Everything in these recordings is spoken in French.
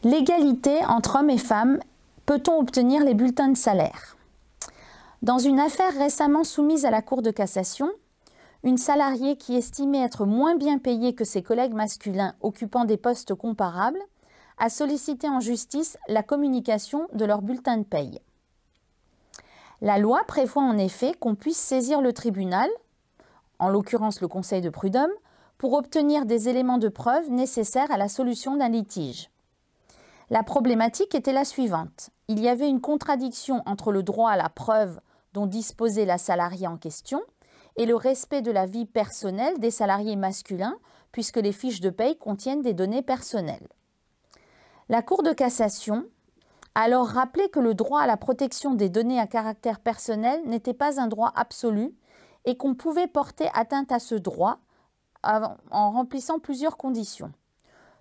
L'égalité entre hommes et femmes, peut-on obtenir les bulletins de salaire? Dans une affaire récemment soumise à la Cour de cassation, une salariée qui estimait être moins bien payée que ses collègues masculins occupant des postes comparables a sollicité en justice la communication de leur bulletin de paye. La loi prévoit en effet qu'on puisse saisir le tribunal, en l'occurrence le Conseil de prud'homme, pour obtenir des éléments de preuve nécessaires à la solution d'un litige. La problématique était la suivante. Il y avait une contradiction entre le droit à la preuve dont disposait la salariée en question et le respect de la vie personnelle des salariés masculins, puisque les fiches de paye contiennent des données personnelles. La Cour de cassation a alors rappelé que le droit à la protection des données à caractère personnel n'était pas un droit absolu et qu'on pouvait porter atteinte à ce droit en remplissant plusieurs conditions.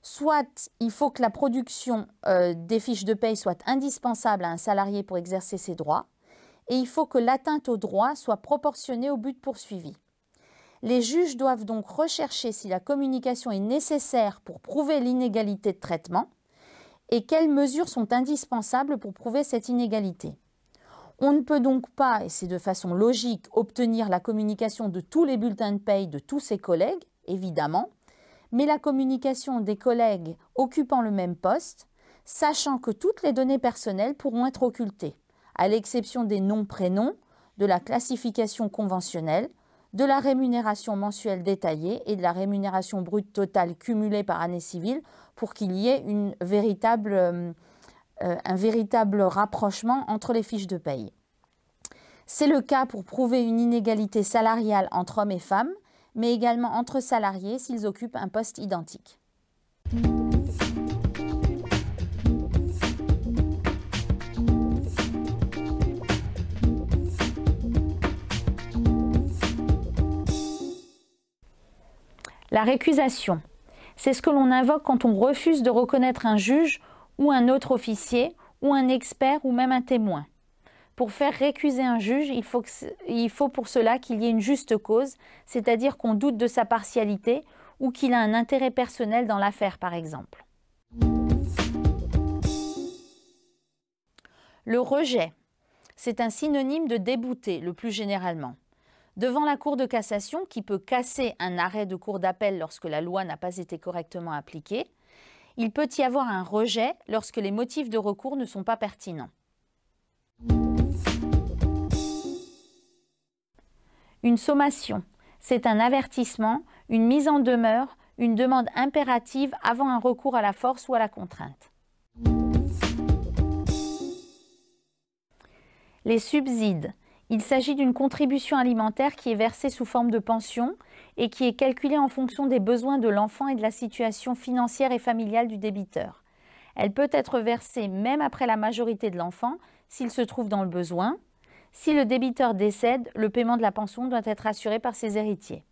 Soit il faut que la production des fiches de paye soit indispensable à un salarié pour exercer ses droits, et il faut que l'atteinte au droit soit proportionnée au but poursuivi. Les juges doivent donc rechercher si la communication est nécessaire pour prouver l'inégalité de traitement et quelles mesures sont indispensables pour prouver cette inégalité. On ne peut donc pas, et c'est de façon logique, obtenir la communication de tous les bulletins de paye de tous ses collègues, évidemment, mais la communication des collègues occupant le même poste, sachant que toutes les données personnelles pourront être occultées, à l'exception des noms, prénoms, de la classification conventionnelle, de la rémunération mensuelle détaillée et de la rémunération brute totale cumulée par année civile pour qu'il y ait un véritable rapprochement entre les fiches de paye. C'est le cas pour prouver une inégalité salariale entre hommes et femmes, mais également entre salariés s'ils occupent un poste identique. La récusation, c'est ce que l'on invoque quand on refuse de reconnaître un juge ou un autre officier ou un expert ou même un témoin. Pour faire récuser un juge, il faut pour cela qu'il y ait une juste cause, c'est-à-dire qu'on doute de sa partialité ou qu'il a un intérêt personnel dans l'affaire, par exemple. Le rejet, c'est un synonyme de débouté, le plus généralement. Devant la Cour de cassation, qui peut casser un arrêt de cour d'appel lorsque la loi n'a pas été correctement appliquée, il peut y avoir un rejet lorsque les motifs de recours ne sont pas pertinents. Une sommation, c'est un avertissement, une mise en demeure, une demande impérative avant un recours à la force ou à la contrainte. Les subsides. Il s'agit d'une contribution alimentaire qui est versée sous forme de pension et qui est calculée en fonction des besoins de l'enfant et de la situation financière et familiale du débiteur. Elle peut être versée même après la majorité de l'enfant s'il se trouve dans le besoin. Si le débiteur décède, le paiement de la pension doit être assuré par ses héritiers.